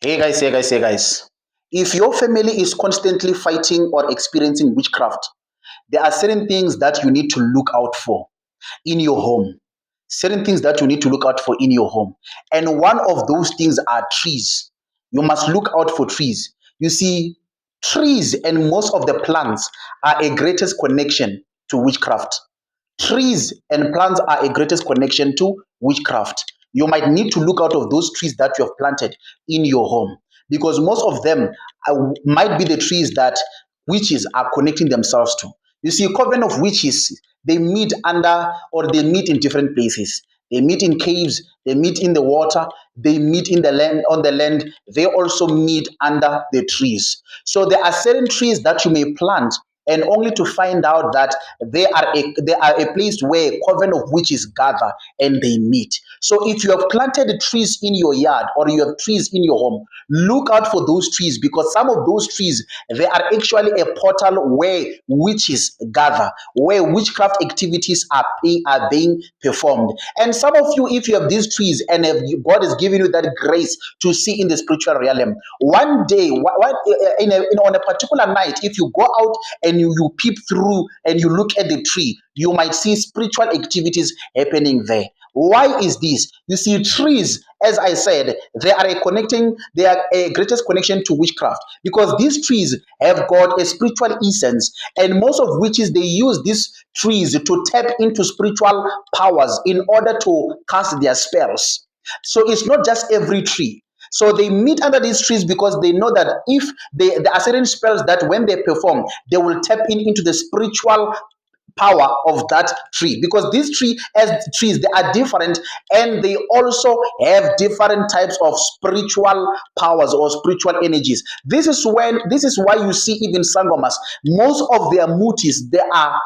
Hey guys. If your family is constantly fighting or experiencing witchcraft, there are certain things that you need to look out for in your home. Certain things that you need to look out for in your home. And one of those things are trees. You must look out for trees. You see, trees and most of the plants are a greatest connection to witchcraft. Trees and plants are a greatest connection to witchcraft. You might need to look out of those trees that you have planted in your home because most of them might be the trees that witches are connecting themselves to. You see, coven of witches, they meet under or they meet in different places. They meet in caves, they meet in the water, they meet in the land on the land, they also meet under the trees. So there are certain trees that you may plant and only to find out that they are a place where a coven of witches gather and they meet. So if you have planted trees in your yard or you have trees in your home, look out for those trees because some of those trees they are actually a portal where witches gather, where witchcraft activities are being performed. And some of you, if you have these trees and if God has given you that grace to see in the spiritual realm, one day, on a particular night, if you go out and you peep through and you look at the tree, you might see spiritual activities happening there. Why is this? You see, trees, as I said, they are a greatest connection to witchcraft because these trees have got a spiritual essence, and most of witches they use these trees to tap into spiritual powers in order to cast their spells. So it's not just every tree. So they meet under these trees because they know that if there are certain spells that when they perform, they will tap into the spiritual power of that tree because these trees they are different and they also have different types of spiritual powers or spiritual energies. This is why you see even sangomas, most of their mutis they are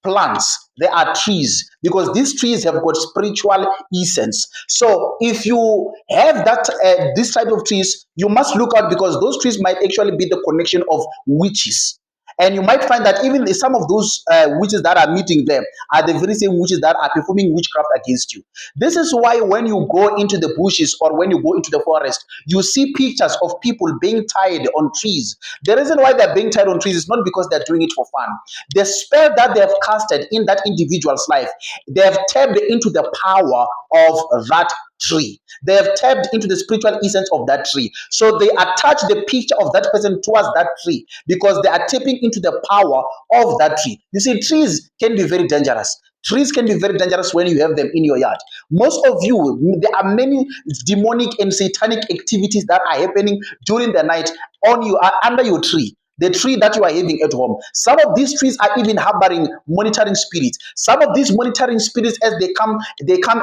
plants, they are trees because these trees have got spiritual essence. So if you have that this type of trees, you must look out because those trees might actually be the connection of witches. And you might find that even some of those witches that are meeting them are the very same witches that are performing witchcraft against you. This is why when you go into the bushes or when you go into the forest, you see pictures of people being tied on trees. The reason why they're being tied on trees is not because they're doing it for fun. The spell that they have casted in that individual's life, they have tapped into the power of that tree. They have tapped into the spiritual essence of that tree. So they attach the picture of that person towards that tree because they are tapping into the power of that tree. You see, trees can be very dangerous. Trees can be very dangerous when you have them in your yard. Most of you, there are many demonic and satanic activities that are happening during the night on you under your tree, the tree that you are having at home. Some of these trees are even harboring monitoring spirits. Some of these monitoring spirits, as they come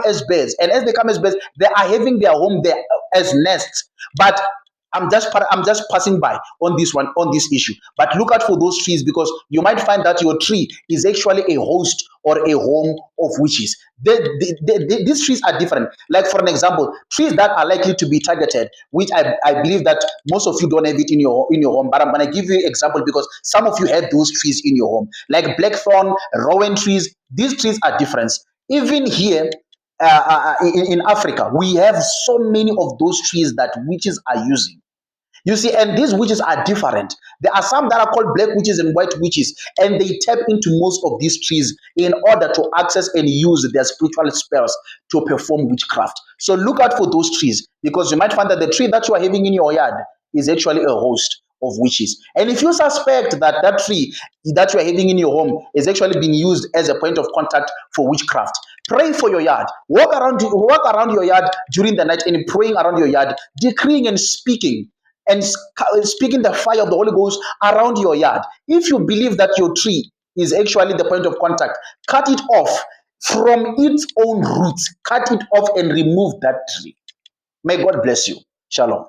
as birds, and as they come as birds, they are having their home there as nests. But I'm just passing by on this one on this issue. But look out for those trees because you might find that your tree is actually a host or a home of witches. These trees are different. Like for an example, trees that are likely to be targeted, which I believe that most of you don't have it in your home. But I'm gonna give you an example because some of you have those trees in your home, like blackthorn, rowan trees. These trees are different. Even here in Africa, we have so many of those trees that witches are using. You see, and these witches are different. There are some that are called black witches and white witches, and they tap into most of these trees in order to access and use their spiritual spells to perform witchcraft. So look out for those trees because you might find that the tree that you are having in your yard is actually a host of witches. And if you suspect that that tree that you are having in your home is actually being used as a point of contact for witchcraft, pray for your yard. Walk around your yard during the night and praying around your yard, decreeing and speaking and speaking the fire of the Holy Ghost around your yard. If you believe that your tree is actually the point of contact, cut it off from its own roots. Cut it off and remove that tree. May God bless you. Shalom.